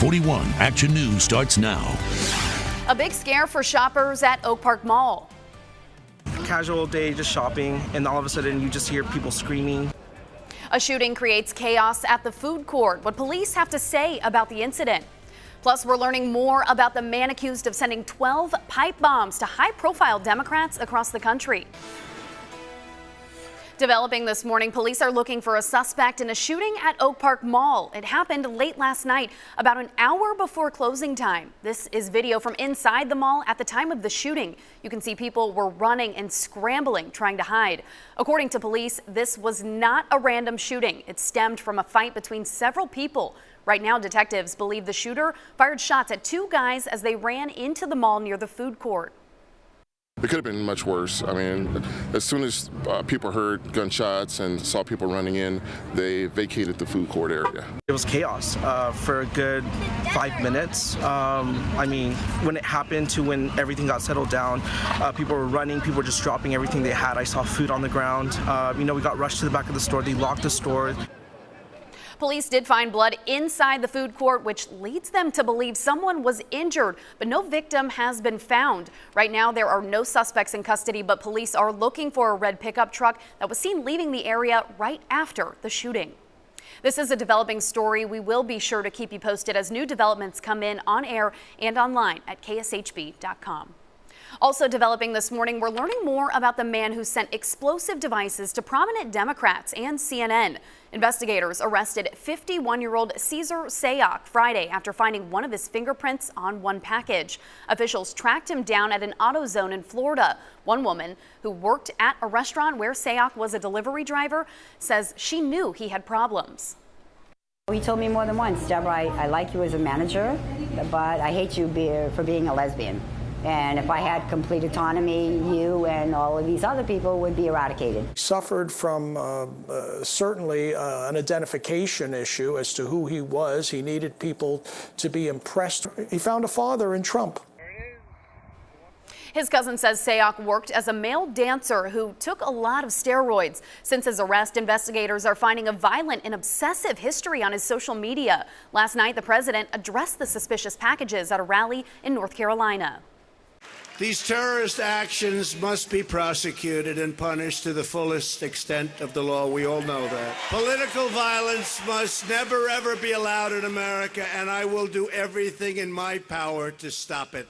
41 Action News starts now. A big scare for shoppers at Oak Park Mall. Casual day, just shopping, and all of a sudden you just hear people screaming. A shooting creates chaos at the food court. What police have to say about the incident. Plus, we're learning more about the man accused of sending 12 pipe bombs to high-profile Democrats across the country. Developing this morning, police are looking for a suspect in a shooting at Oak Park Mall. It happened late last night, about an hour before closing time. This is video from inside the mall at the time of the shooting. You can see people were running and scrambling, trying to hide. According to police, this was not a random shooting. It stemmed from a fight between several people. Right now, detectives believe the shooter fired shots at two guys as they ran into the mall near the food court. It could have been much worse. I mean, as soon as people heard gunshots and saw people running in, they vacated the food court area. It was chaos for a good 5 minutes. I mean, when it happened to when everything got settled down, people were running, people were just dropping everything they had. I saw food on the ground. We got rushed to the back of the store. They locked the store. Police did find blood inside the food court, which leads them to believe someone was injured, but no victim has been found. Right now, there are no suspects in custody, but police are looking for a red pickup truck that was seen leaving the area right after the shooting. This is a developing story. We will be sure to keep you posted as new developments come in on air and online at kshb.com. Also developing this morning, we're learning more about the man who sent explosive devices to prominent Democrats and CNN. Investigators arrested 51-year-old Cesar Sayoc Friday after finding one of his fingerprints on one package. Officials tracked him down at an AutoZone in Florida. One woman who worked at a restaurant where Sayoc was a delivery driver says she knew he had problems. He told me more than once, Deborah, I like you as a manager, but I hate you for being a lesbian. And if I had complete autonomy, you and all of these other people would be eradicated. He suffered from certainly an identification issue as to who he was. He needed people to be impressed. He found a father in Trump. His cousin says Sayoc worked as a male dancer who took a lot of steroids. Since his arrest, investigators are finding a violent and obsessive history on his social media. Last night, the president addressed the suspicious packages at a rally in North Carolina. These terrorist actions must be prosecuted and punished to the fullest extent of the law. We all know that. Political violence must never, ever be allowed in America, and I will do everything in my power to stop it.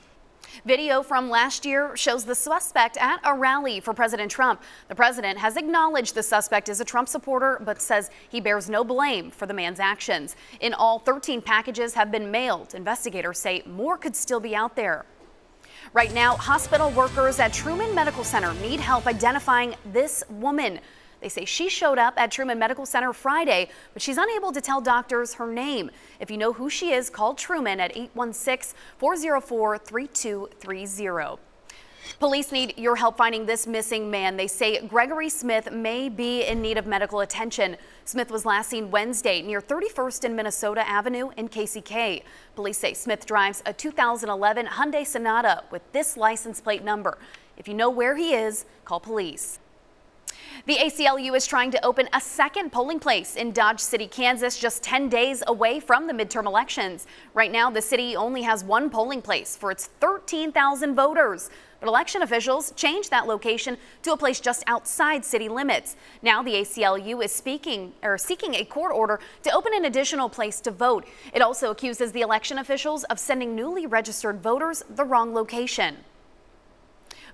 Video from last year shows the suspect at a rally for President Trump. The president has acknowledged the suspect is a Trump supporter, but says he bears no blame for the man's actions. In all, 13 packages have been mailed. Investigators say more could still be out there. Right now, hospital workers at Truman Medical Center need help identifying this woman. They say she showed up at Truman Medical Center Friday, but she's unable to tell doctors her name. If you know who she is, call Truman at 816-404-3230. Police need your help finding this missing man. They say Gregory Smith may be in need of medical attention. Smith was last seen Wednesday near 31st and Minnesota Avenue in KCK. Police say Smith drives a 2011 Hyundai Sonata with this license plate number. If you know where he is, call police. The ACLU is trying to open a second polling place in Dodge City, Kansas, just 10 days away from the midterm elections. Right now, the city only has one polling place for its 13,000 voters. But election officials changed that location to a place just outside city limits. Now the ACLU is seeking a court order to open an additional place to vote. It also accuses the election officials of sending newly registered voters the wrong location.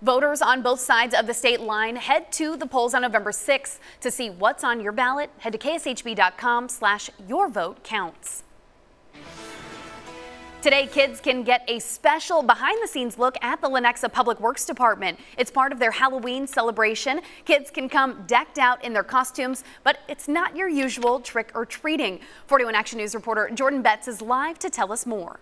Voters on both sides of the state line head to the polls on November 6th to see what's on your ballot. Head to kshb.com/yourvotecounts. Today, kids can get a special behind-the-scenes look at the Lenexa Public Works Department. It's part of their Halloween celebration. Kids can come decked out in their costumes, but it's not your usual trick-or-treating. 41 Action News reporter Jordan Betts is live to tell us more.